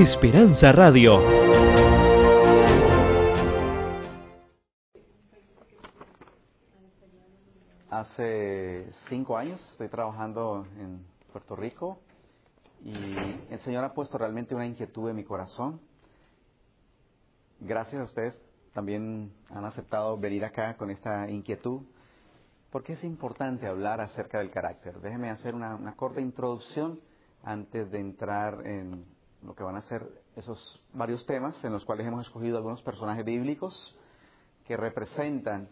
Esperanza Radio. Hace 5 años estoy trabajando en Puerto Rico y el Señor ha puesto realmente una inquietud en mi corazón. Gracias a ustedes también han aceptado venir acá con esta inquietud, porque es importante hablar acerca del carácter. Déjenme hacer una corta introducción antes de entrar en lo que van a ser esos varios temas en los cuales hemos escogido algunos personajes bíblicos que representan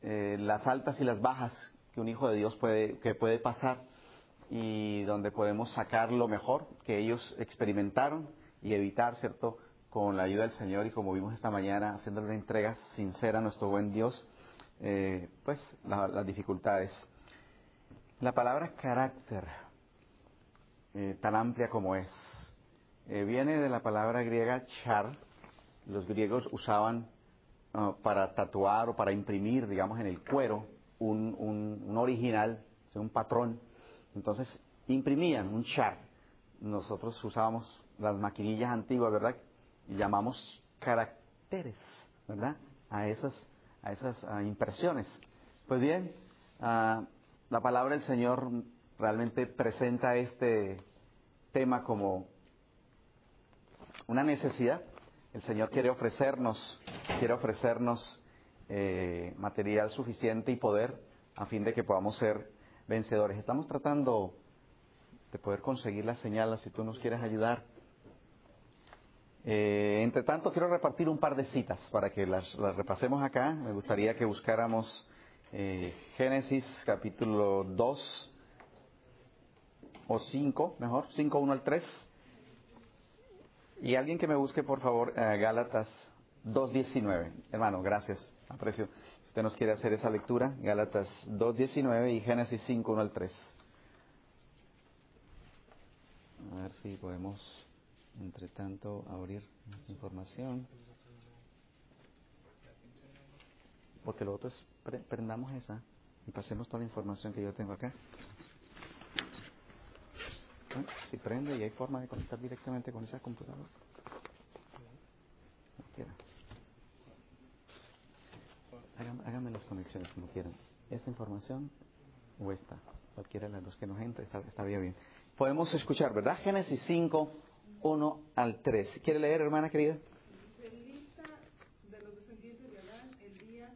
las altas y las bajas que un hijo de Dios puede pasar, y donde podemos sacar lo mejor que ellos experimentaron y evitar, ¿cierto?, con la ayuda del Señor, y como vimos esta mañana, haciéndole una entrega sincera a nuestro buen Dios, las dificultades. La palabra carácter, tan amplia como es, viene de la palabra griega char. Los griegos usaban para tatuar o para imprimir, digamos, en el cuero un original, o sea, un patrón. Entonces imprimían un char. Nosotros usábamos las maquinillas antiguas, ¿verdad?, y llamamos caracteres, ¿verdad?, a esas impresiones. Pues bien, la palabra del Señor realmente presenta este tema como una necesidad. El Señor quiere ofrecernos material suficiente y poder a fin de que podamos ser vencedores. Estamos tratando de poder conseguir las señales, si tú nos quieres ayudar. Entre tanto, quiero repartir un par de citas para que las repasemos acá. Me gustaría que buscáramos Génesis capítulo 2 o 5, mejor, 5, 1 al 3. Y alguien que me busque, por favor, Gálatas 2:19. Hermano, gracias, aprecio. Si usted nos quiere hacer esa lectura, Gálatas 2:19 y Génesis 5, 1 al 3. A ver si podemos, entre tanto, abrir información. Porque lo otro es, prendamos esa y pasemos toda la información que yo tengo acá. Si prende y hay forma de conectar directamente con esa computadora. Como quieran. Háganme las conexiones como quieran. Esta información o esta. Cualquiera de las dos que nos entre está bien. Podemos escuchar, ¿verdad? Génesis 5, 1 al 3. ¿Quiere leer, hermana querida? Lista de los descendientes de Adán el día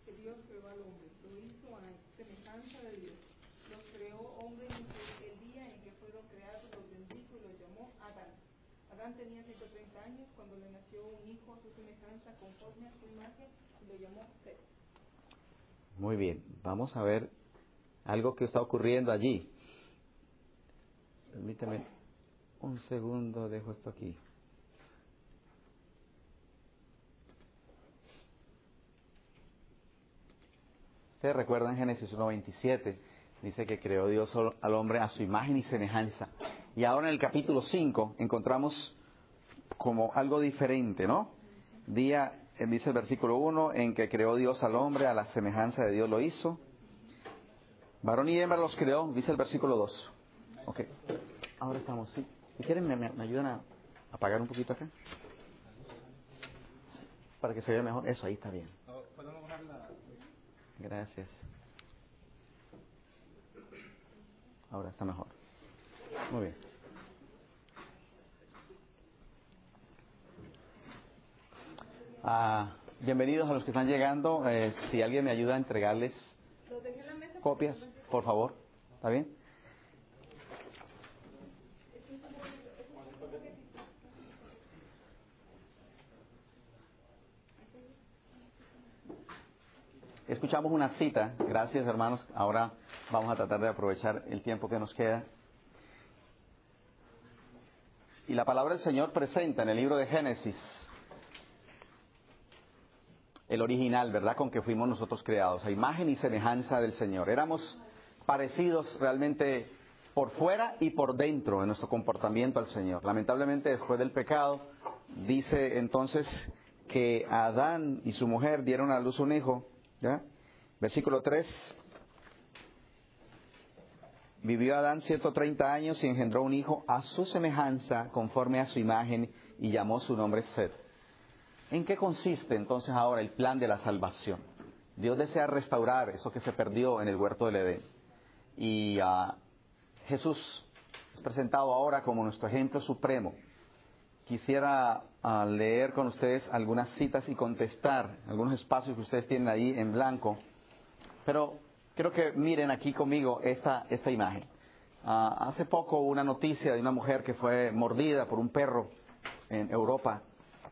que Dios creó al hombre. Lo hizo a semejanza de Dios. Los creó hombre y mujer el día en que fueron creados, los bendijo y los llamó Adán. Adán tenía 130 años cuando le nació un hijo a su semejanza, conforme a su imagen, y lo llamó Set. Muy bien, vamos a ver algo que está ocurriendo allí. Permítame un segundo, dejo esto aquí. Ustedes recuerdan Génesis 1:27, dice que creó Dios al hombre a su imagen y semejanza. Y ahora en el capítulo 5 encontramos como algo diferente, ¿no? Dice el versículo 1, en que creó Dios al hombre, a la semejanza de Dios lo hizo. Varón y hembra los creó, dice el versículo 2. Ok, ahora estamos, ¿sí? Si quieren, me ayudan a apagar un poquito acá, para que se vea mejor. Eso, ahí está bien. Gracias. Ahora está mejor. Muy bien. Bienvenidos a los que están llegando. Si alguien me ayuda a entregarles copias, por favor. ¿Está bien? Escuchamos una cita. Gracias, hermanos. Ahora vamos a tratar de aprovechar el tiempo que nos queda. Y la palabra del Señor presenta en el libro de Génesis el original, ¿verdad?, con que fuimos nosotros creados, a imagen y semejanza del Señor. Éramos parecidos realmente por fuera y por dentro en nuestro comportamiento al Señor. Lamentablemente, después del pecado, dice entonces que Adán y su mujer dieron a luz un hijo, ¿ya? Versículo 3. Vivió Adán 130 años y engendró un hijo a su semejanza, conforme a su imagen, y llamó su nombre Set. ¿En qué consiste entonces ahora el plan de la salvación? Dios desea restaurar eso que se perdió en el huerto del Edén. Y Jesús es presentado ahora como nuestro ejemplo supremo. Quisiera leer con ustedes algunas citas y contestar algunos espacios que ustedes tienen ahí en blanco. Pero quiero que miren aquí conmigo esta imagen. Hace poco hubo una noticia de una mujer que fue mordida por un perro en Europa,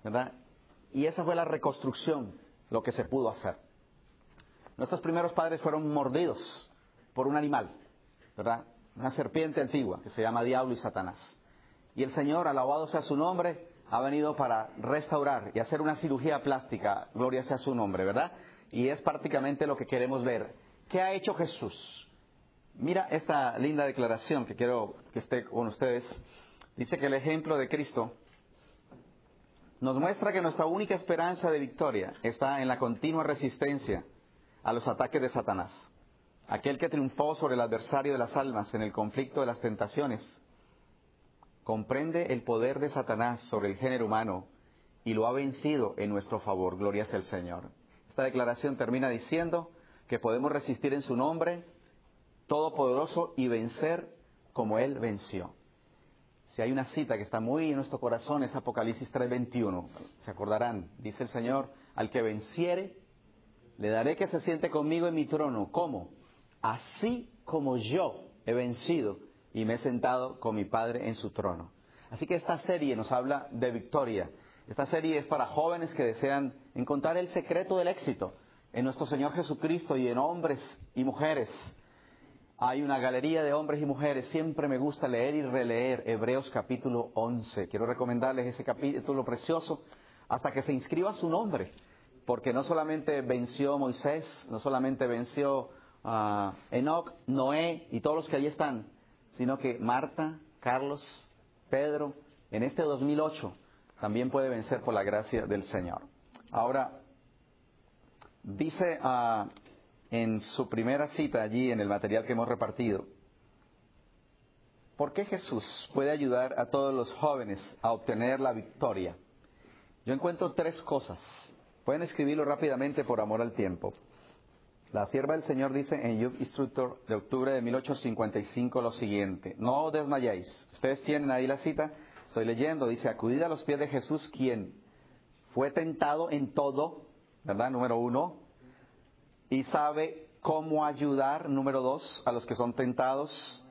¿verdad? Y esa fue la reconstrucción, lo que se pudo hacer. Nuestros primeros padres fueron mordidos por un animal, ¿verdad? Una serpiente antigua que se llama Diablo y Satanás. Y el Señor, alabado sea su nombre, ha venido para restaurar y hacer una cirugía plástica, gloria sea su nombre, ¿verdad? Y es prácticamente lo que queremos ver. ¿Qué ha hecho Jesús? Mira esta linda declaración que quiero que esté con ustedes. Dice que el ejemplo de Cristo nos muestra que nuestra única esperanza de victoria está en la continua resistencia a los ataques de Satanás. Aquel que triunfó sobre el adversario de las almas en el conflicto de las tentaciones, comprende el poder de Satanás sobre el género humano y lo ha vencido en nuestro favor. Gloria sea el Señor. Esta declaración termina diciendo que podemos resistir en su nombre todopoderoso y vencer como Él venció. Si hay una cita que está muy en nuestro corazón, es Apocalipsis 3:21. Se acordarán, dice el Señor, al que venciere, le daré que se siente conmigo en mi trono. ¿Cómo? Así como yo he vencido y me he sentado con mi Padre en su trono. Así que esta serie nos habla de victoria. Esta serie es para jóvenes que desean encontrar el secreto del éxito en nuestro Señor Jesucristo y en hombres y mujeres. Hay una galería de hombres y mujeres. Siempre me gusta leer y releer Hebreos capítulo 11. Quiero recomendarles ese capítulo precioso hasta que se inscriba su nombre. Porque no solamente venció Moisés, no solamente venció Enoc, Noé y todos los que allí están, sino que Marta, Carlos, Pedro, en este 2008 también puede vencer por la gracia del Señor. Ahora, dice en su primera cita allí en el material que hemos repartido, ¿por qué Jesús puede ayudar a todos los jóvenes a obtener la victoria? Yo encuentro tres cosas. Pueden escribirlo rápidamente por amor al tiempo. La sierva del Señor dice en Youth Instructor de octubre de 1855 lo siguiente: no desmayéis. Ustedes tienen ahí la cita, estoy leyendo, dice: acudid a los pies de Jesús, quien fue tentado en todo, ¿verdad? Número 1. Y sabe cómo ayudar, número 2, a los que son tentados.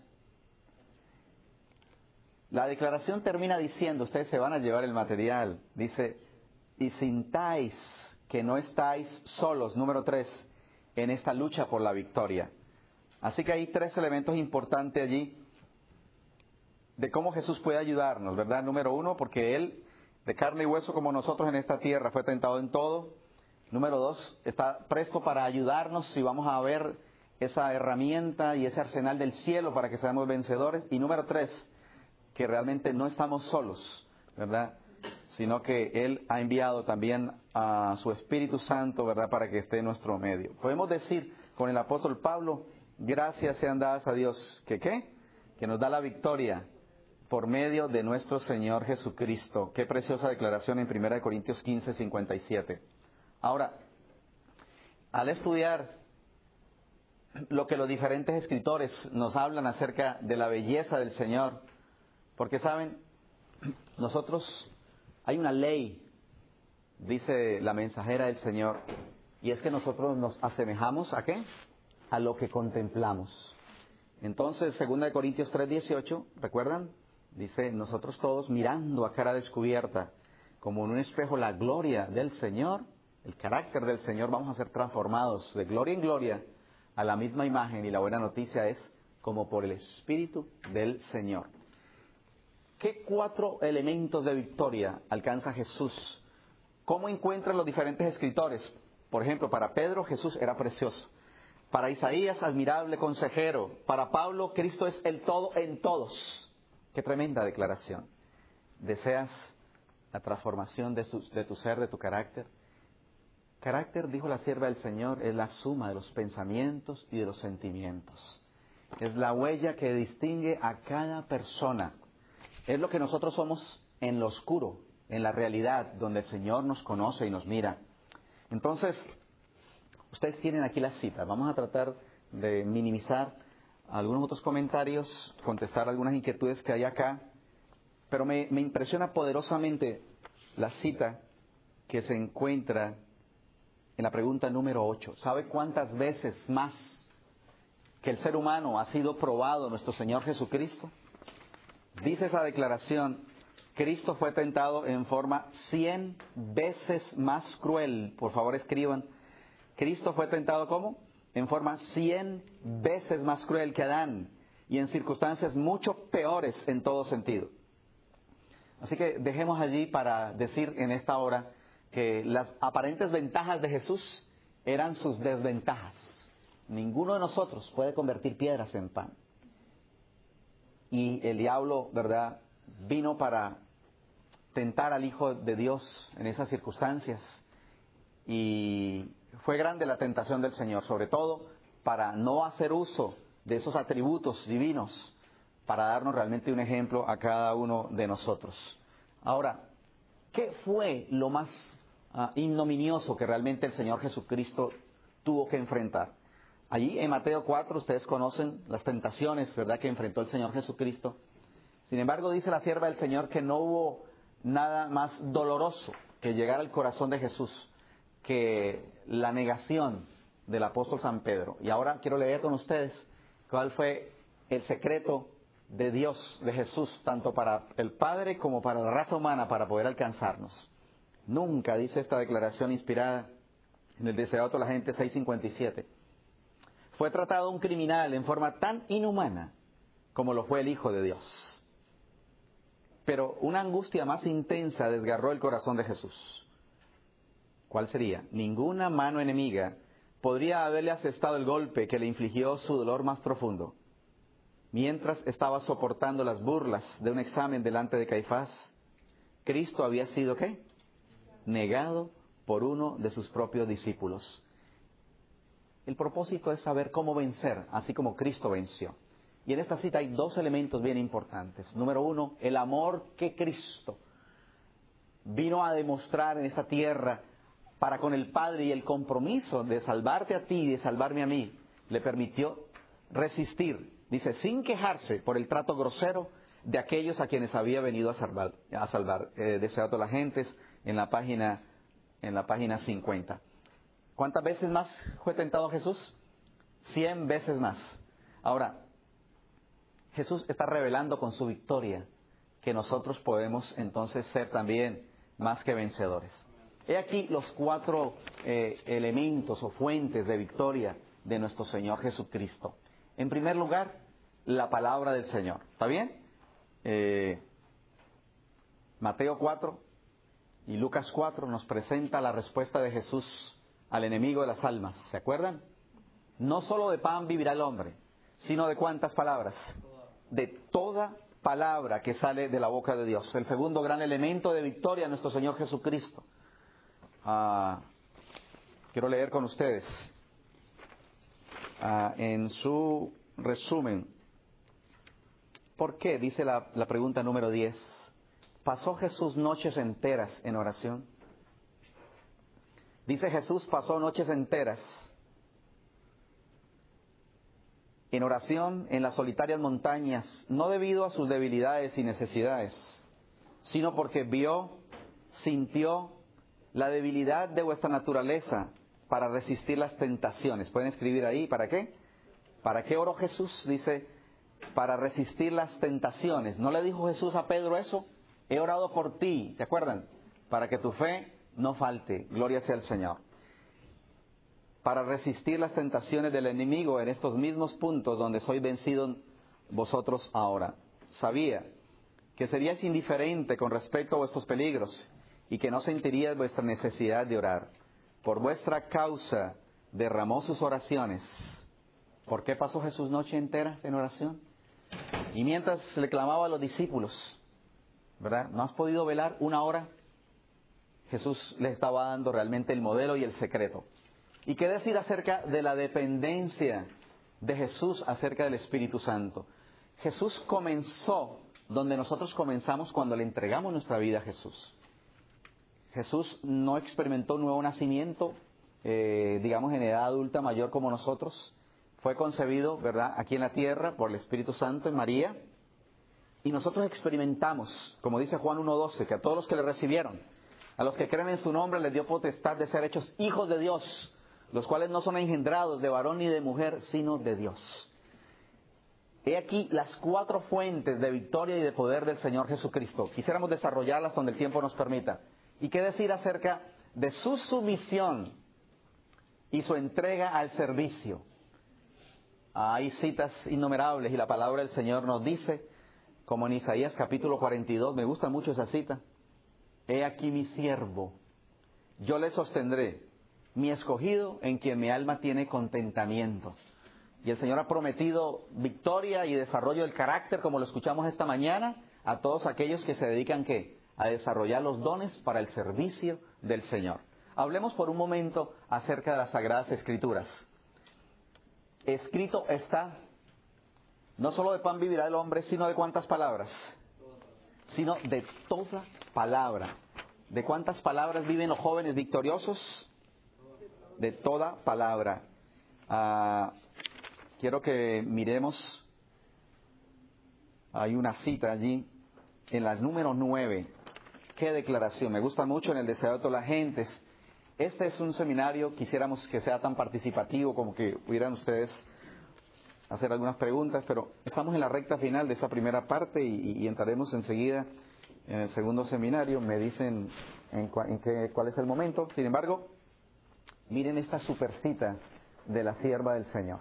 La declaración termina diciendo, ustedes se van a llevar el material, dice: y sintáis que no estáis solos, número 3, en esta lucha por la victoria. Así que hay tres elementos importantes allí de cómo Jesús puede ayudarnos, ¿verdad? Número 1, porque Él, de carne y hueso como nosotros en esta tierra, fue tentado en todo. Número 2, está presto para ayudarnos si vamos a ver esa herramienta y ese arsenal del cielo para que seamos vencedores. Y número 3, que realmente no estamos solos, ¿verdad? Sino que Él ha enviado también a su Espíritu Santo, ¿verdad?, para que esté en nuestro medio. Podemos decir con el apóstol Pablo: gracias sean dadas a Dios, ¿que qué? Que nos da la victoria por medio de nuestro Señor Jesucristo. Qué preciosa declaración en 1 Corintios 15:57. Ahora, al estudiar lo que los diferentes escritores nos hablan acerca de la belleza del Señor, porque saben, nosotros, hay una ley, dice la mensajera del Señor, y es que nosotros nos asemejamos ¿a qué? A lo que contemplamos. Entonces, 2 Corintios 3:18, ¿recuerdan? Dice: nosotros todos, mirando a cara descubierta, como en un espejo, la gloria del Señor, el carácter del Señor, vamos a ser transformados de gloria en gloria a la misma imagen. Y la buena noticia es como por el Espíritu del Señor. ¿Qué 4 elementos de victoria alcanza Jesús? ¿Cómo encuentran los diferentes escritores? Por ejemplo, para Pedro, Jesús era precioso. Para Isaías, admirable consejero. Para Pablo, Cristo es el todo en todos. Qué tremenda declaración. ¿Deseas la transformación de tu ser, de tu carácter? Carácter, dijo la sierva del Señor, es la suma de los pensamientos y de los sentimientos. Es la huella que distingue a cada persona. Es lo que nosotros somos en lo oscuro, en la realidad, donde el Señor nos conoce y nos mira. Entonces, ustedes tienen aquí las citas. Vamos a tratar de minimizar algunos otros comentarios, contestar algunas inquietudes que hay acá. Pero me impresiona poderosamente la cita que se encuentra en la pregunta número 8. ¿Sabe cuántas veces más que el ser humano ha sido probado nuestro Señor Jesucristo? Dice esa declaración: Cristo fue tentado en forma 100 veces más cruel. Por favor, escriban. Cristo fue tentado ¿cómo? En forma 100 veces más cruel que Adán, y en circunstancias mucho peores en todo sentido. Así que dejemos allí para decir en esta hora que las aparentes ventajas de Jesús eran sus desventajas. Ninguno de nosotros puede convertir piedras en pan. Y el diablo, ¿verdad?, vino para tentar al Hijo de Dios en esas circunstancias. Y fue grande la tentación del Señor, sobre todo para no hacer uso de esos atributos divinos, para darnos realmente un ejemplo a cada uno de nosotros. Ahora, ¿qué fue lo más ignominioso que realmente el Señor Jesucristo tuvo que enfrentar? Allí en Mateo 4 ustedes conocen las tentaciones, ¿verdad?, que enfrentó el Señor Jesucristo. Sin embargo, dice la sierva del Señor que no hubo nada más doloroso que llegar al corazón de Jesús que la negación del apóstol San Pedro. Y ahora quiero leer con ustedes cuál fue el secreto de Dios, de Jesús, tanto para el Padre como para la raza humana, para poder alcanzarnos. Nunca, dice esta declaración inspirada en el Deseado a la Gente 6:57, fue tratado un criminal en forma tan inhumana como lo fue el Hijo de Dios. Pero una angustia más intensa desgarró el corazón de Jesús. ¿Cuál sería? Ninguna mano enemiga podría haberle asestado el golpe que le infligió su dolor más profundo. Mientras estaba soportando las burlas de un examen delante de Caifás, Cristo había sido, ¿qué?, negado por uno de sus propios discípulos. El propósito es saber cómo vencer, así como Cristo venció. Y en esta cita hay dos elementos bien importantes. Número uno, el amor que Cristo vino a demostrar en esta tierra para con el Padre, y el compromiso de salvarte a ti y de salvarme a mí, le permitió resistir, dice, sin quejarse por el trato grosero de aquellos a quienes había venido a salvar. Deseado a la Gentes en la página 50. ¿Cuántas veces más fue tentado Jesús? 100 veces más. Ahora, Jesús está revelando con su victoria que nosotros podemos entonces ser también más que vencedores. He aquí los 4 elementos o fuentes de victoria de nuestro Señor Jesucristo. En primer lugar, la palabra del Señor. ¿Está bien? Mateo 4 y Lucas 4 nos presenta la respuesta de Jesús al enemigo de las almas. ¿Se acuerdan? No solo de pan vivirá el hombre, sino de ¿cuántas palabras? De toda palabra que sale de la boca de Dios. El segundo gran elemento de victoria de nuestro Señor Jesucristo. Quiero leer con ustedes en su resumen. ¿Por qué? Dice la pregunta número 10. ¿Pasó Jesús noches enteras en oración? Dice Jesús pasó noches enteras en oración en las solitarias montañas, no debido a sus debilidades y necesidades, sino porque vio, sintió la debilidad de vuestra naturaleza para resistir las tentaciones. Pueden escribir ahí, ¿para qué? ¿Para qué oró Jesús? Dice, para resistir las tentaciones. ¿No le dijo Jesús a Pedro eso? He orado por ti, ¿te acuerdan? Para que tu fe no falte, gloria sea al Señor. Para resistir las tentaciones del enemigo en estos mismos puntos donde sois vencidos vosotros ahora. Sabía que seríais indiferente con respecto a vuestros peligros y que no sentiríais vuestra necesidad de orar. Por vuestra causa derramó sus oraciones. ¿Por qué pasó Jesús noche entera en oración? Y mientras le clamaba a los discípulos, ¿verdad? ¿No has podido velar una hora? Jesús les estaba dando realmente el modelo y el secreto. ¿Y qué decir acerca de la dependencia de Jesús acerca del Espíritu Santo. Jesús comenzó donde nosotros comenzamos cuando le entregamos nuestra vida a Jesús. Jesús no experimentó un nuevo nacimiento, digamos en edad adulta mayor como nosotros. Fue concebido, ¿verdad?, aquí en la tierra por el Espíritu Santo en María. Y nosotros experimentamos, como dice Juan 1:12, que a todos los que le recibieron, a los que creen en su nombre, les dio potestad de ser hechos hijos de Dios, los cuales no son engendrados de varón ni de mujer, sino de Dios. He aquí las 4 fuentes de victoria y de poder del Señor Jesucristo. Quisiéramos desarrollarlas donde el tiempo nos permita. ¿Y qué decir acerca de su sumisión y su entrega al servicio? Hay citas innumerables y la palabra del Señor nos dice, como en Isaías capítulo 42, me gusta mucho esa cita: he aquí mi siervo, yo le sostendré, mi escogido en quien mi alma tiene contentamiento. Y el Señor ha prometido victoria y desarrollo del carácter, como lo escuchamos esta mañana, a todos aquellos que se dedican, ¿qué?, a desarrollar los dones para el servicio del Señor. Hablemos por un momento acerca de las Sagradas Escrituras. Escrito está, no solo de pan vivirá el hombre, sino de ¿cuántas palabras? Sino de toda palabra. ¿De cuántas palabras viven los jóvenes victoriosos? De toda palabra. Quiero que miremos, hay una cita allí, en las números 9. ¡Qué declaración! Me gusta mucho en el deseo de todas las gentes. Este es un seminario, quisiéramos que sea tan participativo como que pudieran ustedes hacer algunas preguntas, pero estamos en la recta final de esta primera parte y entraremos enseguida en el segundo seminario. Me dicen cuál es el momento. Sin embargo, miren esta supercita de la sierva del Señor.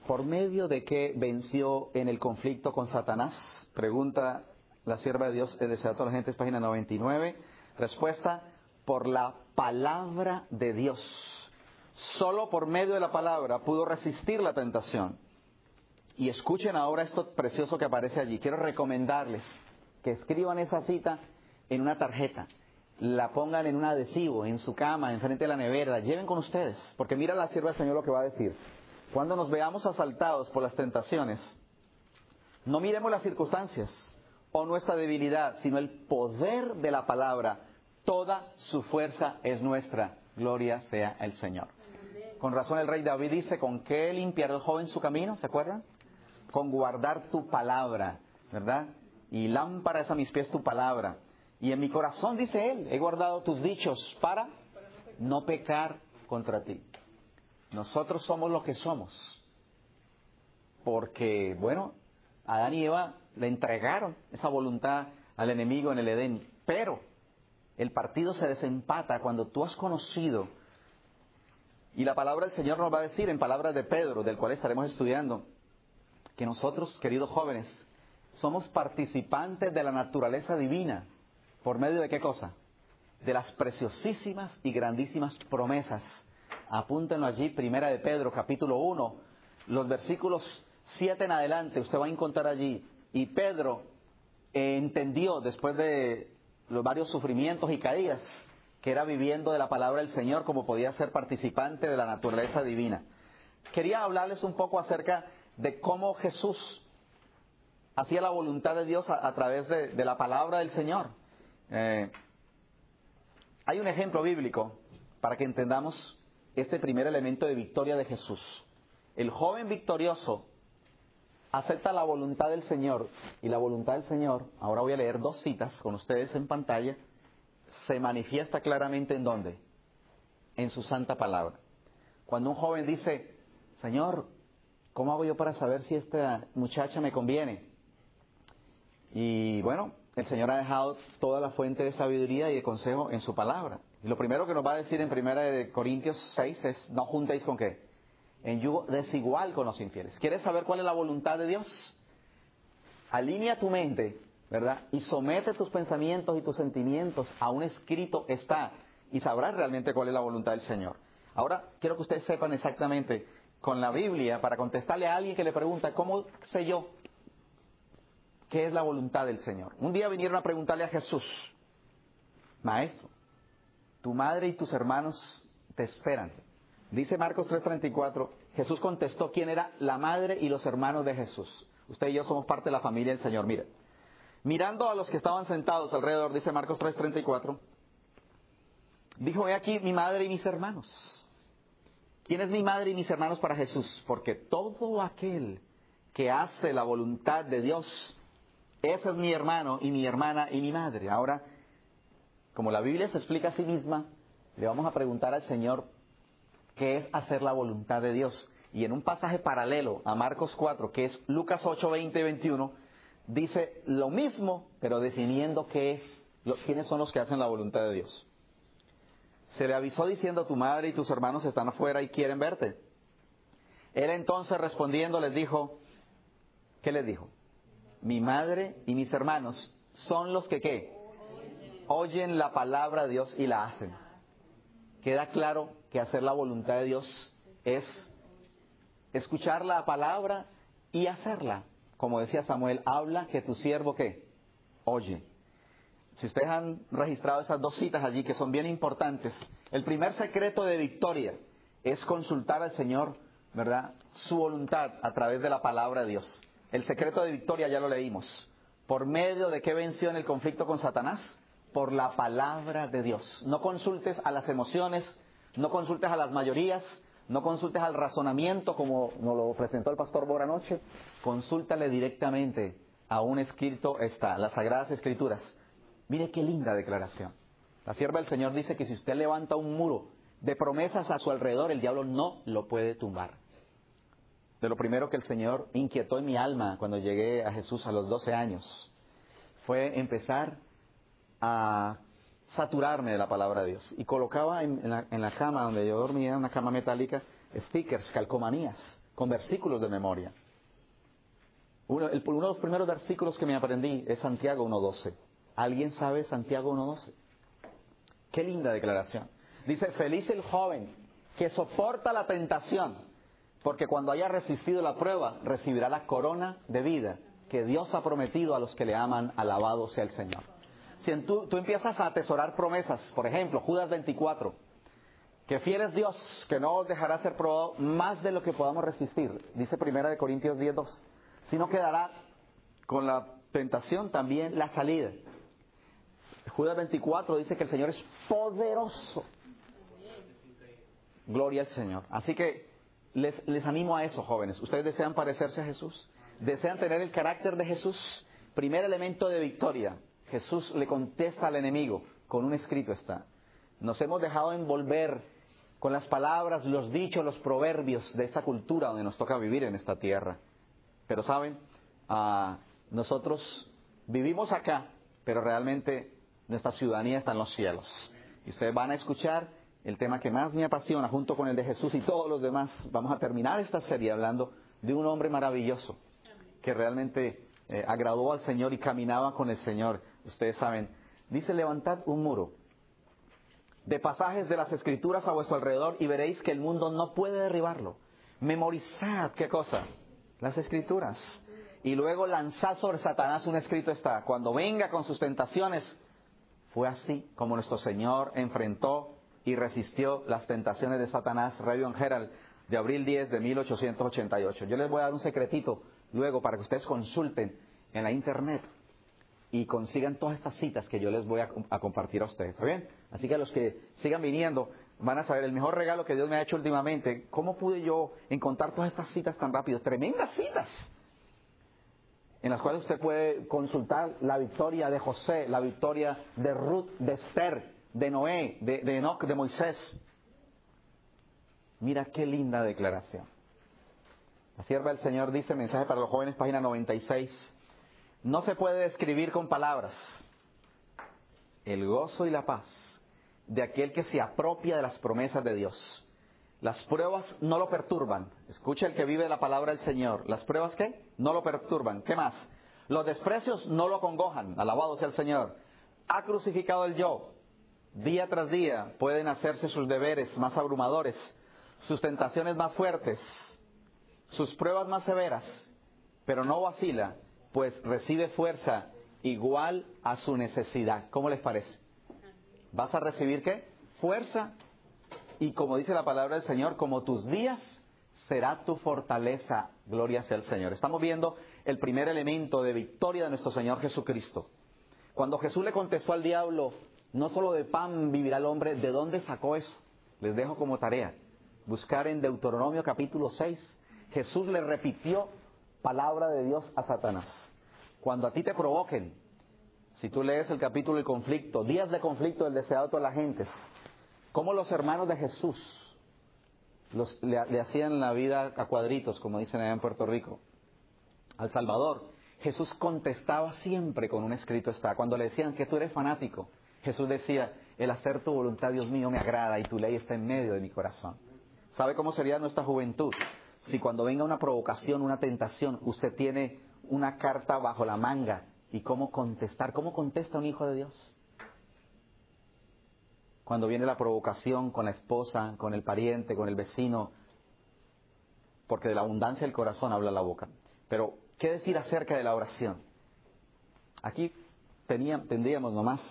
¿Por medio de qué venció en el conflicto con Satanás? Pregunta la sierva de Dios, el deseo de todas las gentes, página 99. Respuesta: por la palabra de Dios. Solo por medio de la palabra pudo resistir la tentación. Y escuchen ahora esto precioso que aparece allí. Quiero recomendarles que escriban esa cita en una tarjeta, la pongan en un adhesivo, en su cama, enfrente de la nevera, la lleven con ustedes, porque mira la sierva del Señor lo que va a decir. Cuando nos veamos asaltados por las tentaciones, no miremos las circunstancias o nuestra debilidad, sino el poder de la palabra. Toda su fuerza es nuestra. Gloria sea el Señor. Con razón el rey David dice, ¿con qué limpiará el joven su camino? ¿Se acuerdan? Con guardar tu palabra, ¿verdad? Y lámpara es a mis pies tu palabra. Y en mi corazón, dice él, he guardado tus dichos para no pecar contra ti. Nosotros somos lo que somos. Porque, bueno, Adán y Eva le entregaron esa voluntad al enemigo en el Edén. Pero el partido se desempata cuando tú has conocido. Y la palabra del Señor nos va a decir en palabras de Pedro, del cual estaremos estudiando, que nosotros, queridos jóvenes, somos participantes de la naturaleza divina. ¿Por medio de qué cosa? De las preciosísimas y grandísimas promesas. Apúntenlo allí, primera de Pedro, capítulo 1, los versículos 7 en adelante, usted va a encontrar allí. Y Pedro entendió, después de los varios sufrimientos y caídas, que era viviendo de la palabra del Señor como podía ser participante de la naturaleza divina. Quería hablarles un poco acerca de cómo Jesús hacía la voluntad de Dios a través de la palabra del Señor. Hay un ejemplo bíblico para que entendamos este primer elemento de victoria de Jesús. El joven victorioso acepta la voluntad del Señor, y la voluntad del Señor, ahora voy a leer 2 citas con ustedes en pantalla, se manifiesta claramente ¿en dónde? En su santa palabra. Cuando un joven dice, Señor, ¿cómo hago yo para saber si esta muchacha me conviene? Y bueno, el Señor ha dejado toda la fuente de sabiduría y de consejo en su palabra. Y lo primero que nos va a decir en 1 Corintios 6 es, no juntéis ¿con qué? En yugo desigual con los infieles. ¿Quieres saber cuál es la voluntad de Dios? Alinea tu mente, ¿verdad? Y somete tus pensamientos y tus sentimientos a un escrito está, y sabrás realmente cuál es la voluntad del Señor. Ahora, quiero que ustedes sepan exactamente con la Biblia, para contestarle a alguien que le pregunta, ¿cómo sé yo qué es la voluntad del Señor? Un día vinieron a preguntarle a Jesús, Maestro, tu madre y tus hermanos te esperan. Dice Marcos 3:34, Jesús contestó quién era la madre y los hermanos de Jesús. Usted y yo somos parte de la familia del Señor. Mire, mirando a los que estaban sentados alrededor, dice Marcos 3:34, dijo, he aquí mi madre y mis hermanos. ¿Quién es mi madre y mis hermanos para Jesús? Porque todo aquel que hace la voluntad de Dios, ese es mi hermano y mi hermana y mi madre. Ahora, como la Biblia se explica a sí misma, le vamos a preguntar al Señor qué es hacer la voluntad de Dios. Y en un pasaje paralelo a Marcos 4, que es Lucas 8, 20 y 21, dice lo mismo, pero definiendo quiénes son los que hacen la voluntad de Dios. Se le avisó diciendo, tu madre y tus hermanos están afuera y quieren verte. Él entonces respondiendo les dijo, ¿qué les dijo? Mi madre y mis hermanos son los que ¿qué? Oyen la palabra de Dios y la hacen. Queda claro que hacer la voluntad de Dios es escuchar la palabra y hacerla. Como decía Samuel, habla que tu siervo ¿qué? Oye. Si ustedes han registrado esas dos citas allí que son bien importantes, el primer secreto de victoria es consultar al Señor, ¿verdad? Su voluntad a través de la palabra de Dios. El secreto de victoria ya lo leímos. ¿Por medio de qué venció en el conflicto con Satanás? Por la palabra de Dios. No consultes a las emociones, no consultes a las mayorías, no consultes al razonamiento como nos lo presentó el pastor Bora anoche. Consúltale directamente a un escrito está, las Sagradas Escrituras. Mire qué linda declaración. La sierva del Señor dice que si usted levanta un muro de promesas a su alrededor, el diablo no lo puede tumbar. De lo primero que el Señor inquietó en mi alma cuando llegué a Jesús a los 12 años fue empezar a saturarme de la palabra de Dios. Y colocaba en la cama donde yo dormía, en una cama metálica, stickers, calcomanías, con versículos de memoria. Uno de los primeros versículos que me aprendí es Santiago 1:12. ¿Alguien sabe Santiago 1:12? Qué linda declaración. Dice, feliz el joven que soporta la tentación, porque cuando haya resistido la prueba, recibirá la corona de vida que Dios ha prometido a los que le aman. Alabado sea el Señor. Si tú empiezas a atesorar promesas, por ejemplo, Judas 24, que fiel es Dios, que no os dejará ser probado más de lo que podamos resistir, dice 1 Corintios 10:2, sino que dará con la tentación también la salida. Judas 24 dice que el Señor es poderoso. Gloria al Señor. Así que les animo a eso, jóvenes. ¿Ustedes desean parecerse a Jesús? ¿Desean tener el carácter de Jesús? Primer elemento de victoria. Jesús le contesta al enemigo con un escrito está. Nos hemos dejado envolver con las palabras, los dichos, los proverbios de esta cultura donde nos toca vivir en esta tierra. Pero saben, nosotros vivimos acá, pero realmente nuestra ciudadanía está en los cielos. Y ustedes van a escuchar el tema que más me apasiona, junto con el de Jesús y todos los demás. Vamos a terminar esta serie hablando de un hombre maravilloso que realmente agradó al Señor y caminaba con el Señor. Ustedes saben, dice, levantad un muro de pasajes de las Escrituras a vuestro alrededor y veréis que el mundo no puede derribarlo. Memorizad, ¿qué cosa? Las Escrituras. Y luego lanzad sobre Satanás un escrito está. Cuando venga con sus tentaciones, fue así como nuestro Señor enfrentó y resistió las tentaciones de Satanás. Review and Herald de abril 10 de 1888. Yo les voy a dar un secretito luego para que ustedes consulten en la internet y consigan todas estas citas que yo les voy a compartir a ustedes. ¿Está bien? Así que los que sigan viniendo van a saber el mejor regalo que Dios me ha hecho últimamente. ¿Cómo pude yo encontrar todas estas citas tan rápido? Tremendas citas en las cuales usted puede consultar la victoria de José, la victoria de Ruth, de Esther, de Noé, de Enoc, de Moisés. Mira qué linda declaración. La sierva del Señor dice, mensaje para los jóvenes, página 96. No se puede describir con palabras el gozo y la paz de aquel que se apropia de las promesas de Dios. Las pruebas no lo perturban. Escucha el que vive la palabra del Señor. ¿Las pruebas qué? No lo perturban. ¿Qué más? Los desprecios no lo acongojan. Alabado sea el Señor. Ha crucificado el yo. Día tras día pueden hacerse sus deberes más abrumadores, sus tentaciones más fuertes, sus pruebas más severas, pero no vacila, pues recibe fuerza igual a su necesidad. ¿Cómo les parece? ¿Vas a recibir qué? Fuerza. Y como dice la palabra del Señor, como tus días será tu fortaleza, gloria sea el Señor. Estamos viendo el primer elemento de victoria de nuestro Señor Jesucristo. Cuando Jesús le contestó al diablo, no solo de pan vivirá el hombre, ¿de dónde sacó eso? Les dejo como tarea, buscar en Deuteronomio capítulo 6, Jesús le repitió palabra de Dios a Satanás. Cuando a ti te provoquen, si tú lees el capítulo del conflicto, días de conflicto del deseado de todas las gentes, cómo los hermanos de Jesús le hacían la vida a cuadritos, como dicen allá en Puerto Rico, al Salvador. Jesús contestaba siempre con un escrito está. Cuando le decían que tú eres fanático, Jesús decía, el hacer tu voluntad, Dios mío, me agrada y tu ley está en medio de mi corazón. ¿Sabe cómo sería nuestra juventud? Si cuando venga una provocación, una tentación, usted tiene una carta bajo la manga y cómo contestar. ¿Cómo contesta un hijo de Dios? Cuando viene la provocación con la esposa, con el pariente, con el vecino, porque de la abundancia del corazón habla la boca. Pero, ¿qué decir acerca de la oración? Aquí tendríamos nomás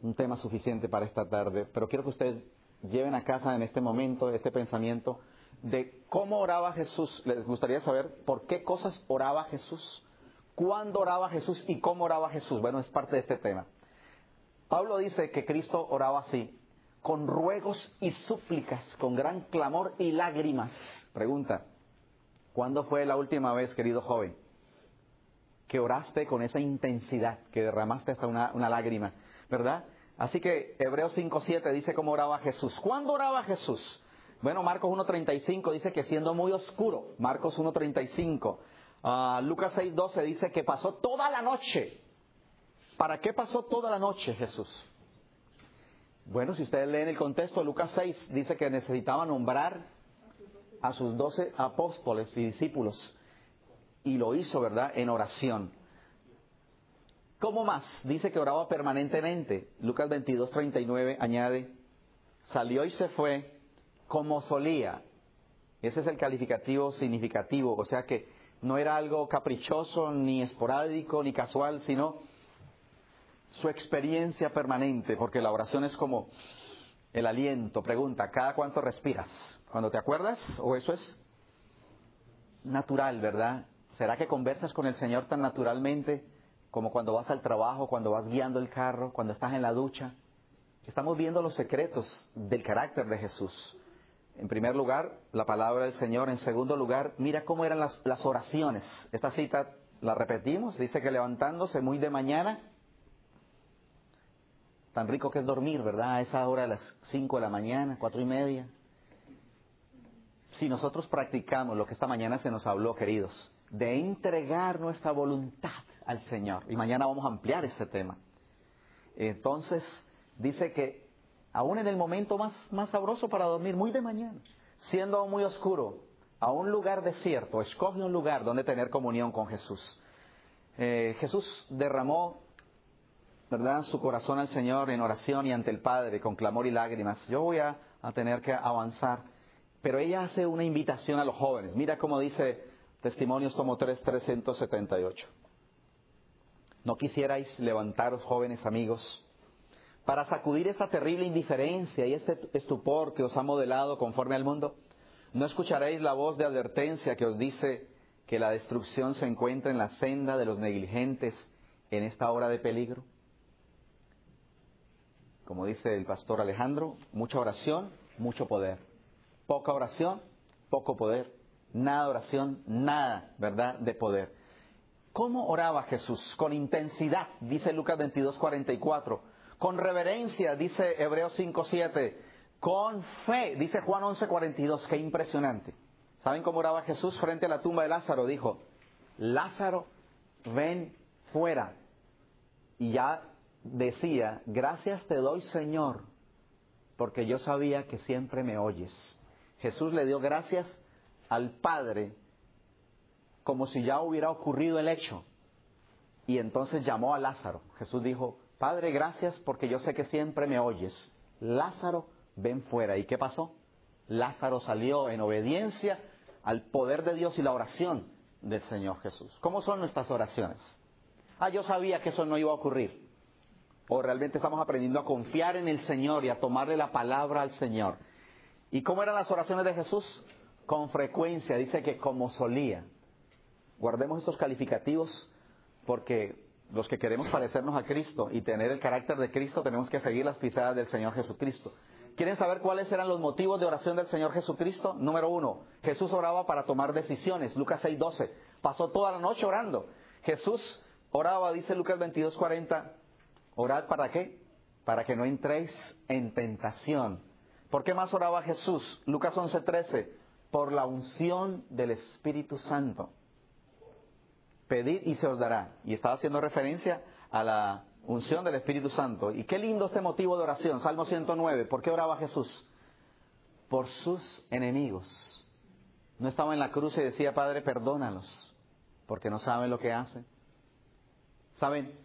un tema suficiente para esta tarde, pero quiero que ustedes lleven a casa en este momento, este pensamiento, de cómo oraba Jesús. Les gustaría saber por qué cosas oraba Jesús, cuándo oraba Jesús y cómo oraba Jesús. Bueno, es parte de este tema. Pablo dice que Cristo oraba así, con ruegos y súplicas, con gran clamor y lágrimas. Pregunta, ¿cuándo fue la última vez, querido joven, que oraste con esa intensidad, que derramaste hasta una lágrima, ¿verdad? Así que Hebreos 5:7 dice cómo oraba Jesús. ¿Cuándo oraba Jesús? Bueno, Marcos 1:35 dice que siendo muy oscuro. Marcos 1:35. Lucas 6:12 dice que pasó toda la noche. ¿Para qué pasó toda la noche Jesús? Bueno, si ustedes leen el contexto, Lucas 6 dice que necesitaba nombrar a sus 12 apóstoles y discípulos. Y lo hizo, ¿verdad?, en oración. ¿Cómo más? Dice que oraba permanentemente. Lucas 22:39 añade, salió y se fue como solía. Ese es el calificativo significativo, o sea que no era algo caprichoso, ni esporádico, ni casual, sino su experiencia permanente, porque la oración es como el aliento. Pregunta, ¿cada cuánto respiras? ¿Cuando te acuerdas? ¿O eso es natural, verdad? ¿Será que conversas con el Señor tan naturalmente como cuando vas al trabajo, cuando vas guiando el carro, cuando estás en la ducha? Estamos viendo los secretos del carácter de Jesús. En primer lugar, la palabra del Señor. En segundo lugar, mira cómo eran las oraciones. Esta cita la repetimos, dice que levantándose muy de mañana, tan rico que es dormir, ¿verdad? A esa hora de las 5 de la mañana, 4:30. Si nosotros practicamos lo que esta mañana se nos habló, queridos, de entregar nuestra voluntad al Señor, y mañana vamos a ampliar ese tema. Entonces, dice que aún en el momento más sabroso para dormir, muy de mañana, siendo aún muy oscuro, a un lugar desierto, escoge un lugar donde tener comunión con Jesús. Jesús derramó, ¿verdad?, su corazón al Señor en oración y ante el Padre, con clamor y lágrimas. Yo voy a tener que avanzar, pero ella hace una invitación a los jóvenes. Mira cómo dice Testimonios tomo 378. ¿No quisierais levantaros, jóvenes amigos, para sacudir esta terrible indiferencia y este estupor que os ha modelado conforme al mundo? ¿No escucharéis la voz de advertencia que os dice que la destrucción se encuentra en la senda de los negligentes en esta hora de peligro? Como dice el pastor Alejandro, mucha oración, mucho poder. Poca oración, poco poder. Nada de oración, nada, ¿verdad?, de poder. ¿Cómo oraba Jesús? Con intensidad, dice Lucas 22:44. Con reverencia, dice Hebreos 5:7. Con fe, dice Juan 11:42. Qué impresionante. ¿Saben cómo oraba Jesús frente a la tumba de Lázaro? Dijo, Lázaro, ven fuera. Y ya decía, gracias te doy, Señor, porque yo sabía que siempre me oyes. Jesús le dio gracias al Padre como si ya hubiera ocurrido el hecho. Y entonces llamó a Lázaro. Jesús dijo, Padre, gracias porque yo sé que siempre me oyes. Lázaro, ven fuera. ¿Y qué pasó? Lázaro salió en obediencia al poder de Dios y la oración del Señor Jesús. ¿Cómo son nuestras oraciones? Yo sabía que eso no iba a ocurrir. O realmente estamos aprendiendo a confiar en el Señor y a tomarle la palabra al Señor. ¿Y cómo eran las oraciones de Jesús? con frecuencia, dice que como solía. Guardemos estos calificativos porque los que queremos parecernos a Cristo y tener el carácter de Cristo tenemos que seguir las pisadas del Señor Jesucristo. ¿Quieren saber cuáles eran los motivos de oración del Señor Jesucristo? Número 1, Jesús oraba para tomar decisiones. Lucas 6:12. Pasó toda la noche orando. Jesús oraba, dice Lucas 22:40. ¿Orad para qué? Para que no entréis en tentación. ¿Por qué más oraba Jesús? Lucas 11:13. Por la unción del Espíritu Santo. Pedid y se os dará. Y estaba haciendo referencia a la unción del Espíritu Santo. Y qué lindo este motivo de oración. Salmo 109. ¿Por qué oraba Jesús? Por sus enemigos. No estaba en la cruz y decía, Padre, perdónalos, porque no saben lo que hacen. ¿Saben?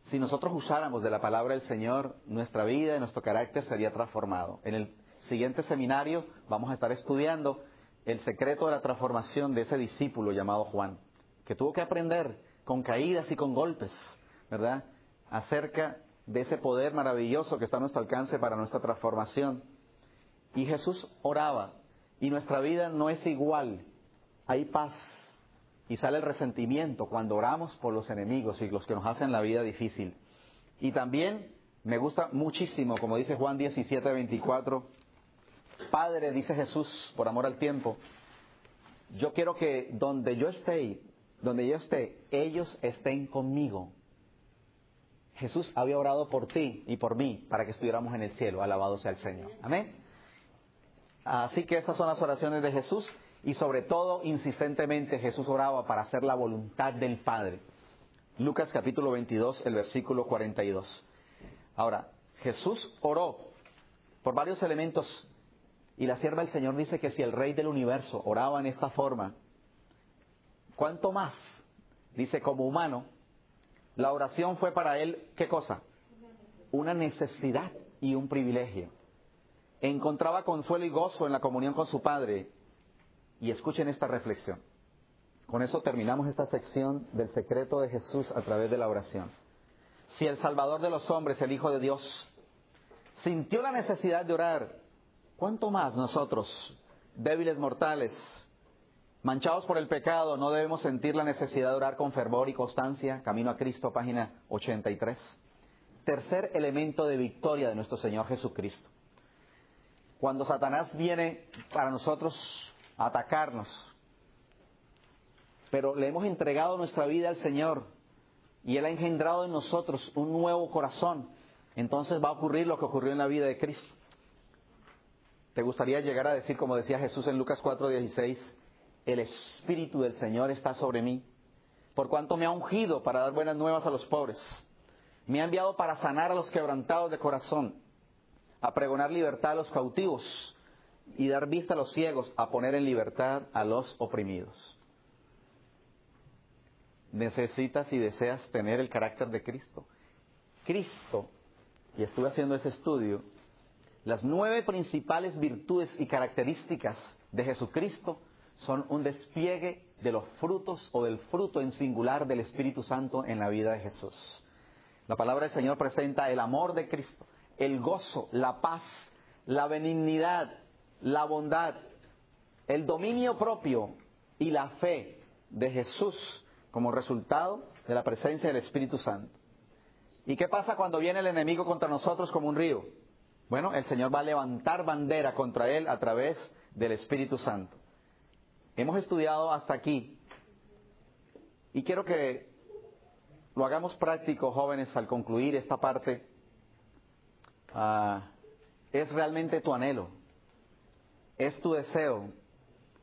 Si nosotros usáramos de la palabra del Señor, nuestra vida y nuestro carácter sería transformado. En el siguiente seminario vamos a estar estudiando el secreto de la transformación de ese discípulo llamado Juan, que tuvo que aprender con caídas y con golpes, ¿verdad?, acerca de ese poder maravilloso que está a nuestro alcance para nuestra transformación. Y Jesús oraba, y nuestra vida no es igual. Hay paz, y sale el resentimiento cuando oramos por los enemigos y los que nos hacen la vida difícil. Y también me gusta muchísimo, como dice Juan 17:24, Padre, dice Jesús, por amor al tiempo, yo quiero que donde yo esté, ellos estén conmigo. Jesús había orado por ti y por mí para que estuviéramos en el cielo. Alabado sea el Señor. Amén. Así que esas son las oraciones de Jesús y sobre todo, insistentemente, Jesús oraba para hacer la voluntad del Padre. Lucas capítulo 22, el versículo 42. Ahora, Jesús oró por varios elementos y la sierva del Señor dice que si el Rey del Universo oraba en esta forma, ¿cuánto más? Dice, como humano, la oración fue para él, ¿qué cosa? Una necesidad y un privilegio. Encontraba consuelo y gozo en la comunión con su Padre. Y escuchen esta reflexión. Con eso terminamos esta sección del secreto de Jesús a través de la oración. Si el Salvador de los hombres, el Hijo de Dios, sintió la necesidad de orar, ¿cuánto más nosotros, débiles mortales, manchados por el pecado, no debemos sentir la necesidad de orar con fervor y constancia? Camino a Cristo, página 83. Tercer elemento de victoria de nuestro Señor Jesucristo. Cuando Satanás viene para nosotros a atacarnos, pero le hemos entregado nuestra vida al Señor y Él ha engendrado en nosotros un nuevo corazón, entonces va a ocurrir lo que ocurrió en la vida de Cristo. ¿Te gustaría llegar a decir, como decía Jesús en Lucas 4:16, el Espíritu del Señor está sobre mí, por cuanto me ha ungido para dar buenas nuevas a los pobres, me ha enviado para sanar a los quebrantados de corazón, a pregonar libertad a los cautivos y dar vista a los ciegos, a poner en libertad a los oprimidos? Necesitas y deseas tener el carácter de Cristo. Cristo, y estuve haciendo ese estudio, las 9 principales virtudes y características de Jesucristo son un despliegue de los frutos o del fruto en singular del Espíritu Santo en la vida de Jesús. La palabra del Señor presenta el amor de Cristo, el gozo, la paz, la benignidad, la bondad, el dominio propio y la fe de Jesús como resultado de la presencia del Espíritu Santo. ¿Y qué pasa cuando viene el enemigo contra nosotros como un río? Bueno, el Señor va a levantar bandera contra él a través del Espíritu Santo. Hemos estudiado hasta aquí y quiero que lo hagamos práctico, jóvenes, al concluir esta parte. Es realmente tu anhelo, es tu deseo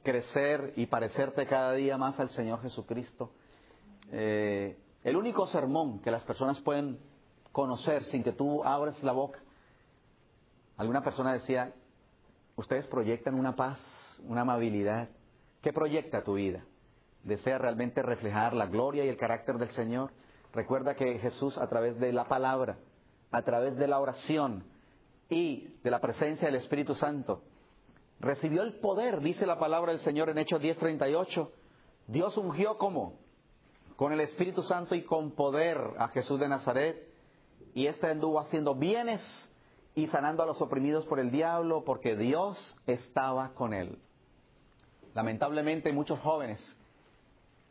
crecer y parecerte cada día más al Señor Jesucristo. El único sermón que las personas pueden conocer sin que tú abras la boca. Alguna persona decía, ustedes proyectan una paz, una amabilidad. ¿Qué proyecta tu vida? ¿Desea realmente reflejar la gloria y el carácter del Señor? Recuerda que Jesús, a través de la palabra, a través de la oración y de la presencia del Espíritu Santo, recibió el poder, dice la palabra del Señor en Hechos 10:38. Dios ungió ¿cómo? Con el Espíritu Santo y con poder a Jesús de Nazaret, y éste anduvo haciendo bienes y sanando a los oprimidos por el diablo, porque Dios estaba con él. Lamentablemente muchos jóvenes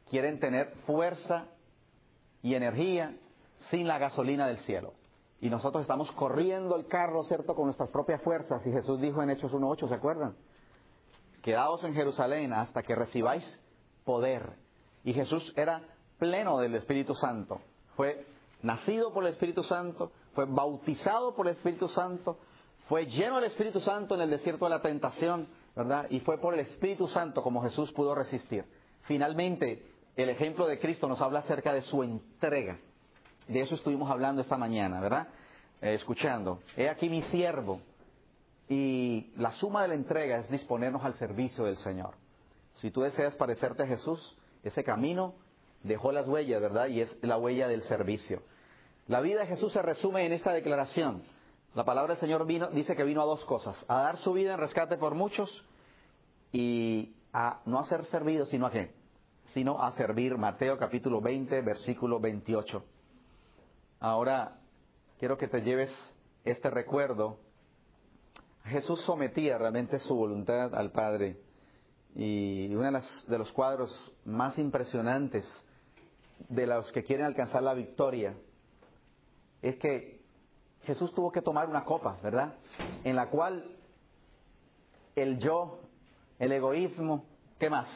quieren tener fuerza y energía sin la gasolina del cielo. Y nosotros estamos corriendo el carro, ¿cierto?, con nuestras propias fuerzas. Y Jesús dijo en Hechos 1:8, ¿se acuerdan? Quedaos en Jerusalén hasta que recibáis poder. Y Jesús era pleno del Espíritu Santo. Fue nacido por el Espíritu Santo, fue bautizado por el Espíritu Santo, fue lleno del Espíritu Santo en el desierto de la tentación, ¿verdad? Y fue por el Espíritu Santo como Jesús pudo resistir. Finalmente, el ejemplo de Cristo nos habla acerca de su entrega. De eso estuvimos hablando esta mañana, ¿verdad? Escuchando. He aquí mi siervo. Y la suma de la entrega es disponernos al servicio del Señor. Si tú deseas parecerte a Jesús, ese camino dejó las huellas, ¿verdad? Y es la huella del servicio. La vida de Jesús se resume en esta declaración. La palabra del Señor dice que vino a dos cosas: a dar su vida en rescate por muchos y a no a ser servido, sino a qué, sino a servir. Mateo capítulo 20, versículo 28. Ahora quiero que te lleves este recuerdo. Jesús sometía realmente su voluntad al Padre. Y uno de los cuadros más impresionantes de los que quieren alcanzar la victoria es que Jesús tuvo que tomar una copa, ¿verdad? En la cual el yo, el egoísmo, ¿qué más?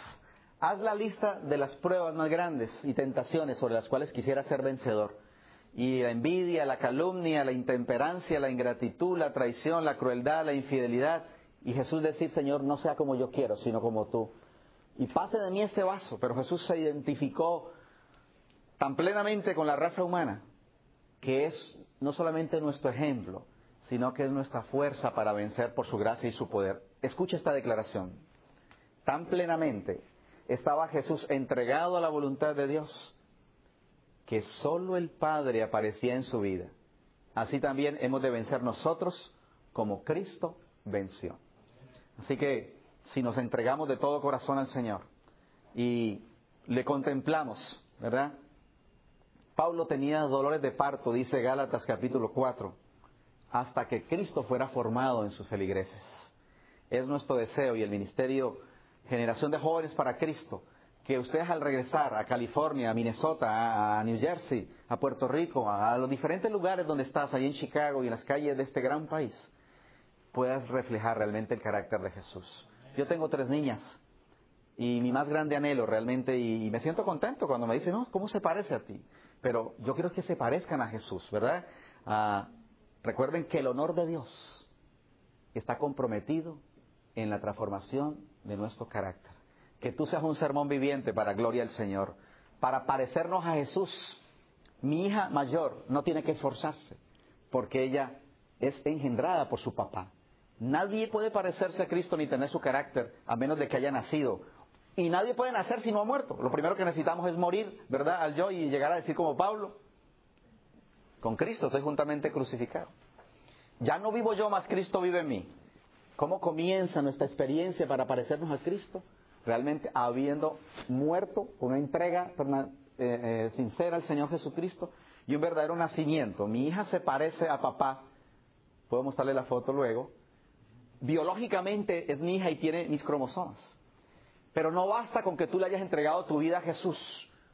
Haz la lista de las pruebas más grandes y tentaciones sobre las cuales quisiera ser vencedor. Y la envidia, la calumnia, la intemperancia, la ingratitud, la traición, la crueldad, la infidelidad. Y Jesús decir: Señor, no sea como yo quiero, sino como tú. Y pase de mí este vaso. Pero Jesús se identificó tan plenamente con la raza humana, que es no solamente nuestro ejemplo, sino que es nuestra fuerza para vencer por su gracia y su poder. Escucha esta declaración. Tan plenamente estaba Jesús entregado a la voluntad de Dios, que solo el Padre aparecía en su vida. Así también hemos de vencer nosotros como Cristo venció. Así que si nos entregamos de todo corazón al Señor y le contemplamos, ¿verdad? Pablo tenía dolores de parto, dice Gálatas capítulo 4, hasta que Cristo fuera formado en sus feligreses. Es nuestro deseo y el ministerio Generación de Jóvenes para Cristo, que ustedes al regresar a California, a Minnesota, a New Jersey, a Puerto Rico, a los diferentes lugares donde estás, ahí en Chicago y en las calles de este gran país, puedas reflejar realmente el carácter de Jesús. Yo tengo 3 niñas y mi más grande anhelo realmente, y me siento contento cuando me dicen: no, ¿cómo se parece a ti? Pero yo quiero que se parezcan a Jesús, ¿verdad? Recuerden que el honor de Dios está comprometido en la transformación de nuestro carácter. Que tú seas un sermón viviente para gloria del Señor, para parecernos a Jesús. Mi hija mayor no tiene que esforzarse, porque ella es engendrada por su papá. Nadie puede parecerse a Cristo ni tener su carácter a menos de que haya nacido. Y nadie puede nacer si no ha muerto. Lo primero que necesitamos es morir, ¿verdad?, al yo, y llegar a decir como Pablo: con Cristo estoy juntamente crucificado. Ya no vivo yo, mas Cristo vive en mí. ¿Cómo comienza nuestra experiencia para parecernos a Cristo? Realmente habiendo muerto con una entrega sincera al Señor Jesucristo y un verdadero nacimiento. Mi hija se parece a papá. Puedo mostrarle la foto luego. Biológicamente es mi hija y tiene mis cromosomas. Pero no basta con que tú le hayas entregado tu vida a Jesús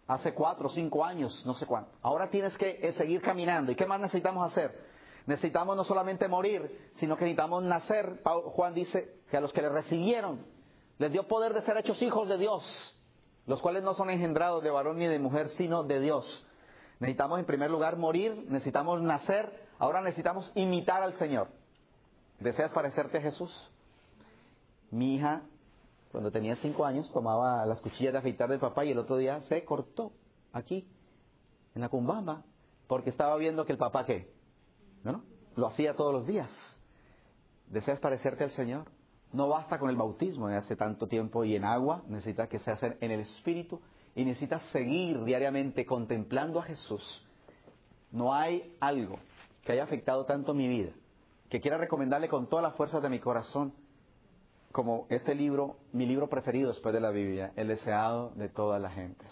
hace 4 o 5 años, no sé cuánto. Ahora tienes que seguir caminando. ¿Y qué más necesitamos hacer? Necesitamos no solamente morir, sino que necesitamos nacer. Juan dice que a los que le recibieron les dio poder de ser hechos hijos de Dios, los cuales no son engendrados de varón ni de mujer, sino de Dios. Necesitamos en primer lugar morir, necesitamos nacer, ahora necesitamos imitar al Señor. ¿Deseas parecerte a Jesús? Mi hija, cuando tenía 5 años, tomaba las cuchillas de afeitar del papá y el otro día se cortó aquí, en la cumbamba, porque estaba viendo que el papá, ¿qué? ¿No? Lo hacía todos los días. ¿Deseas parecerte al Señor? No basta con el bautismo de hace tanto tiempo y en agua, necesitas que se haga en el Espíritu y necesitas seguir diariamente contemplando a Jesús. No hay algo que haya afectado tanto mi vida, que quiera recomendarle con todas las fuerzas de mi corazón, como este libro, mi libro preferido después de la Biblia, El deseado de todas las gentes.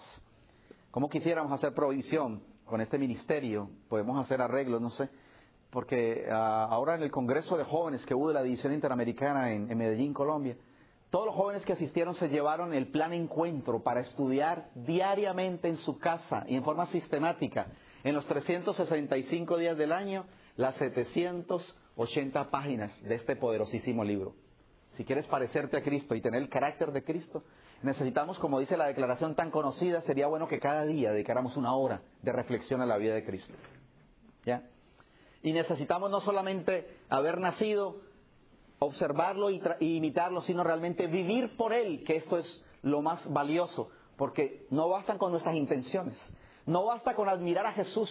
¿Cómo quisiéramos hacer provisión con este ministerio? Podemos hacer arreglos, no sé, porque ahora en el Congreso de Jóvenes que hubo de la División Interamericana en Medellín, Colombia, Todos los jóvenes que asistieron se llevaron el plan encuentro para estudiar diariamente en su casa y en forma sistemática, en los 365 días del año, las 780 páginas de este poderosísimo libro. Si quieres parecerte a Cristo y tener el carácter de Cristo, necesitamos, como dice la declaración tan conocida, sería bueno que cada día dedicáramos una hora de reflexión a la vida de Cristo. ¿Ya? Y necesitamos no solamente haber nacido, observarlo y imitarlo, sino realmente vivir por Él, que esto es lo más valioso, porque no bastan con nuestras intenciones, no basta con admirar a Jesús,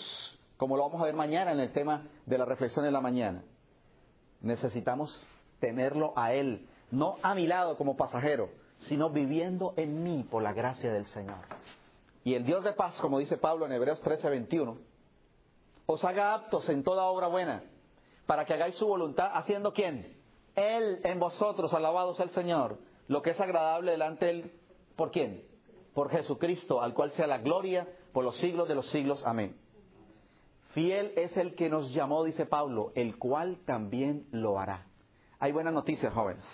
como lo vamos a ver mañana en el tema de la reflexión de la mañana. Necesitamos tenerlo a Él, no a mi lado como pasajero, sino viviendo en mí por la gracia del Señor. Y el Dios de paz, como dice Pablo en Hebreos 13:21, os haga aptos en toda obra buena, para que hagáis su voluntad, ¿haciendo quién? Él en vosotros, alabado sea el Señor, lo que es agradable delante de Él, ¿por quién? Por Jesucristo, al cual sea la gloria por los siglos de los siglos. Amén. Fiel es el que nos llamó, dice Pablo, el cual también lo hará. Hay buenas noticias, jóvenes.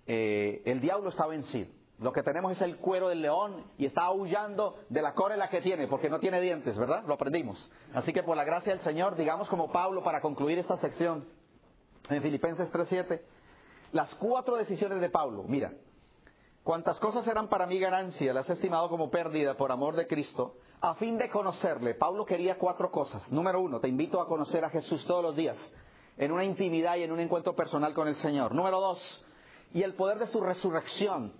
El diablo está vencido. Lo que tenemos es el cuero del león y está aullando de la cólera que tiene, porque no tiene dientes, ¿verdad? Lo aprendimos. Así que por la gracia del Señor, digamos como Pablo para concluir esta sección, en Filipenses 3:7, las 4 decisiones de Pablo. Mira, cuantas cosas eran para mí ganancia, las he estimado como pérdida por amor de Cristo, a fin de conocerle. Pablo quería 4 cosas. Número 1, te invito a conocer a Jesús todos los días, en una intimidad y en un encuentro personal con el Señor. Número 2, y el poder de su resurrección.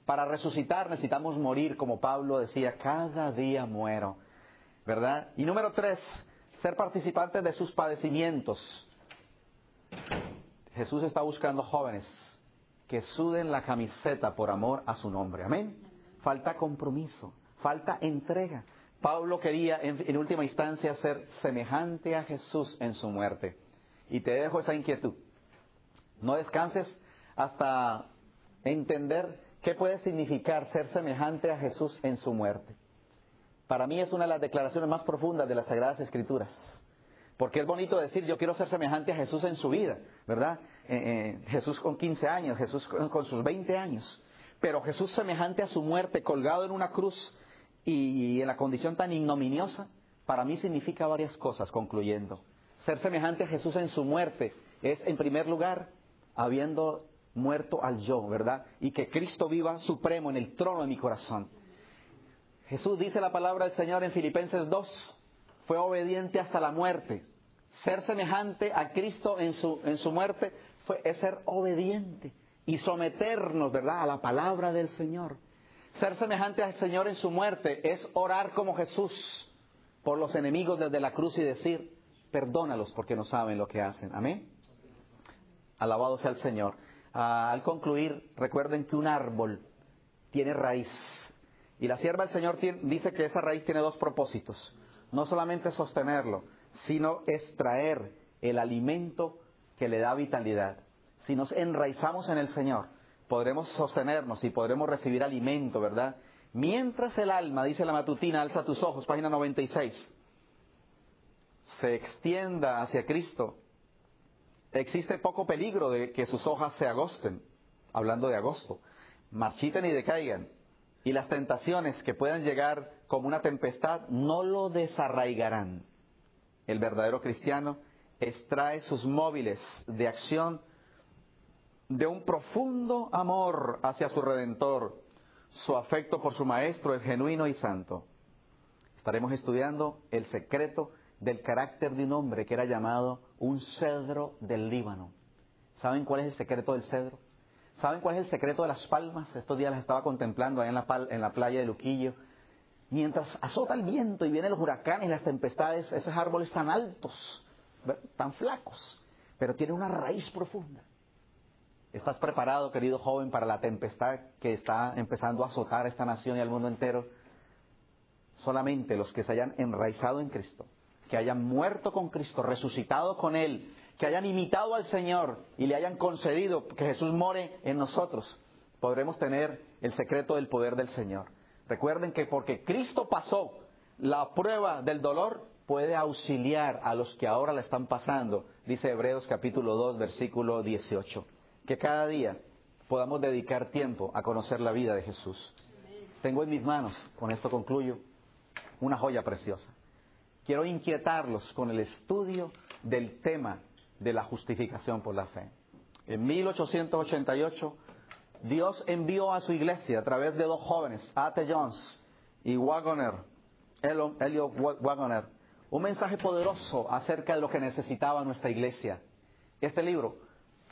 Para resucitar necesitamos morir, como Pablo decía, cada día muero, ¿verdad? Y número 3, ser participantes de sus padecimientos. Jesús está buscando jóvenes que suden la camiseta por amor a su nombre. Amén. Falta compromiso, falta entrega. Pablo quería en última instancia ser semejante a Jesús en su muerte. Y te dejo esa inquietud. No descanses hasta entender qué puede significar ser semejante a Jesús en su muerte. Para mí es una de las declaraciones más profundas de las Sagradas Escrituras. Porque es bonito decir, yo quiero ser semejante a Jesús en su vida, ¿verdad? Jesús con 15 años, Jesús con sus 20 años. Pero Jesús semejante a su muerte, colgado en una cruz y en la condición tan ignominiosa, para mí significa varias cosas, concluyendo. Ser semejante a Jesús en su muerte es, en primer lugar, habiendo muerto al yo, ¿verdad? Y que Cristo viva supremo en el trono de mi corazón. Jesús, dice la palabra del Señor en Filipenses 2, fue obediente hasta la muerte. Ser semejante a Cristo en su muerte es ser obediente y someternos, ¿verdad?, a la palabra del Señor. Ser semejante al Señor en su muerte es orar como Jesús por los enemigos desde la cruz y decir, perdónalos porque no saben lo que hacen. Amén. Alabado sea el Señor. Al concluir, recuerden que un árbol tiene raíz. Y la sierva del Señor dice que esa raíz tiene 2 propósitos. No solamente sostenerlo, sino extraer el alimento que le da vitalidad. Si nos enraizamos en el Señor, podremos sostenernos y podremos recibir alimento, ¿verdad? Mientras el alma, dice la matutina, alza tus ojos, página 96, se extienda hacia Cristo, existe poco peligro de que sus hojas se agosten, hablando de agosto, marchiten y decaigan. Y las tentaciones que puedan llegar como una tempestad no lo desarraigarán. El verdadero cristiano extrae sus móviles de acción de un profundo amor hacia su Redentor. Su afecto por su Maestro es genuino y santo. Estaremos estudiando el secreto del carácter de un hombre que era llamado un cedro del Líbano. ¿Saben cuál es el secreto del cedro? ¿Saben cuál es el secreto de las palmas? Estos días las estaba contemplando ahí en la playa de Luquillo. Mientras azota el viento y vienen los huracanes y las tempestades, esos árboles tan altos, tan flacos, pero tienen una raíz profunda. ¿Estás preparado, querido joven, para la tempestad que está empezando a azotar a esta nación y al mundo entero? Solamente los que se hayan enraizado en Cristo, que hayan muerto con Cristo, resucitado con Él, que hayan imitado al Señor y le hayan concedido que Jesús more en nosotros, podremos tener el secreto del poder del Señor. Recuerden que porque Cristo pasó la prueba del dolor, puede auxiliar a los que ahora la están pasando, dice Hebreos capítulo 2, versículo 18. Que cada día podamos dedicar tiempo a conocer la vida de Jesús. Tengo en mis manos, con esto concluyo, una joya preciosa. Quiero inquietarlos con el estudio del tema de la justificación por la fe. En 1888, Dios envió a su iglesia a través de dos jóvenes, A.T. Jones y Elliot Waggoner, un mensaje poderoso acerca de lo que necesitaba nuestra iglesia. Este libro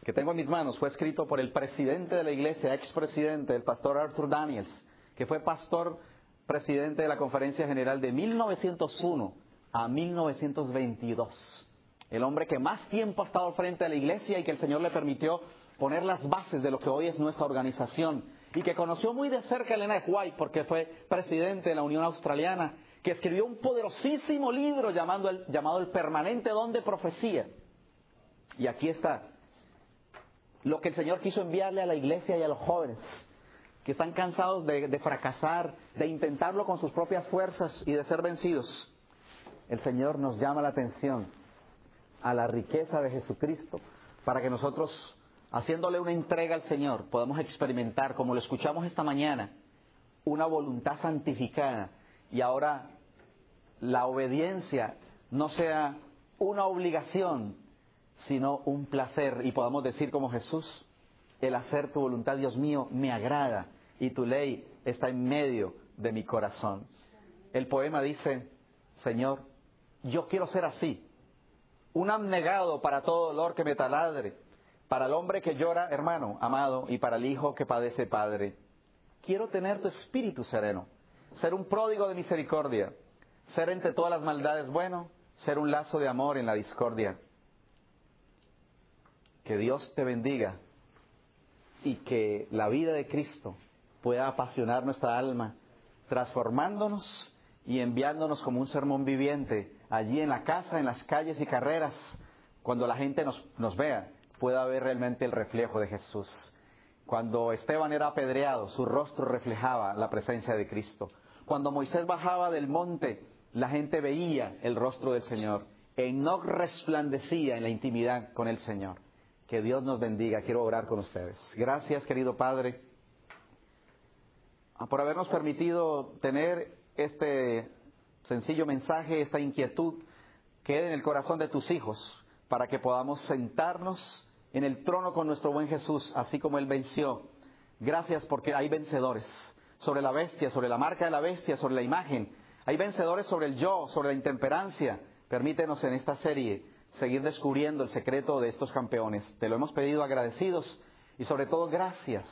que tengo en mis manos fue escrito por el presidente de la iglesia, expresidente, el pastor Arthur Daniels, que fue pastor presidente de la Conferencia General de 1901 a 1922. El hombre que más tiempo ha estado al frente de la iglesia y que el Señor le permitió poner las bases de lo que hoy es nuestra organización, y que conoció muy de cerca a Elena de White porque fue presidente de la Unión Australiana, que escribió un poderosísimo libro llamado El Permanente Don de Profecía. Y aquí está lo que el Señor quiso enviarle a la iglesia y a los jóvenes que están cansados de fracasar, de intentarlo con sus propias fuerzas y de ser vencidos. El Señor nos llama la atención a la riqueza de Jesucristo para que nosotros, haciéndole una entrega al Señor, podamos experimentar, como lo escuchamos esta mañana, una voluntad santificada, y ahora la obediencia no sea una obligación, sino un placer, y podamos decir como Jesús: el hacer tu voluntad, Dios mío, me agrada, y tu ley está en medio de mi corazón. El poema dice: Señor, yo quiero ser así, un abnegado para todo dolor que me taladre, para el hombre que llora, hermano amado, y para el hijo que padece, padre. Quiero tener tu espíritu sereno, ser un pródigo de misericordia, ser entre todas las maldades bueno, ser un lazo de amor en la discordia. Que Dios te bendiga y que la vida de Cristo pueda apasionar nuestra alma, transformándonos y enviándonos como un sermón viviente allí en la casa, en las calles y carreras. Cuando la gente nos vea, pueda ver realmente el reflejo de Jesús. Cuando Esteban era apedreado, su rostro reflejaba la presencia de Cristo. Cuando Moisés bajaba del monte, la gente veía el rostro del Señor. Enoc resplandecía en la intimidad con el Señor. Que Dios nos bendiga. Quiero orar con ustedes. Gracias, querido Padre, por habernos permitido tener este sencillo mensaje, esta inquietud, quede en el corazón de tus hijos, para que podamos sentarnos en el trono con nuestro buen Jesús, así como Él venció. Gracias porque hay vencedores sobre la bestia, sobre la marca de la bestia, sobre la imagen. Hay vencedores sobre el yo, sobre la intemperancia. Permítenos en esta serie seguir descubriendo el secreto de estos campeones. Te lo hemos pedido agradecidos, y sobre todo gracias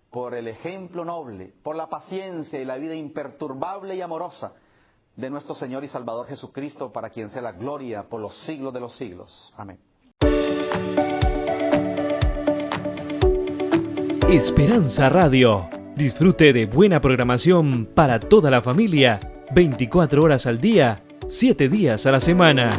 por el ejemplo noble, por la paciencia y la vida imperturbable y amorosa de nuestro Señor y Salvador Jesucristo, para quien sea la gloria por los siglos de los siglos. Amén. Esperanza Radio. Disfrute de buena programación para toda la familia, 24 horas al día, 7 días a la semana.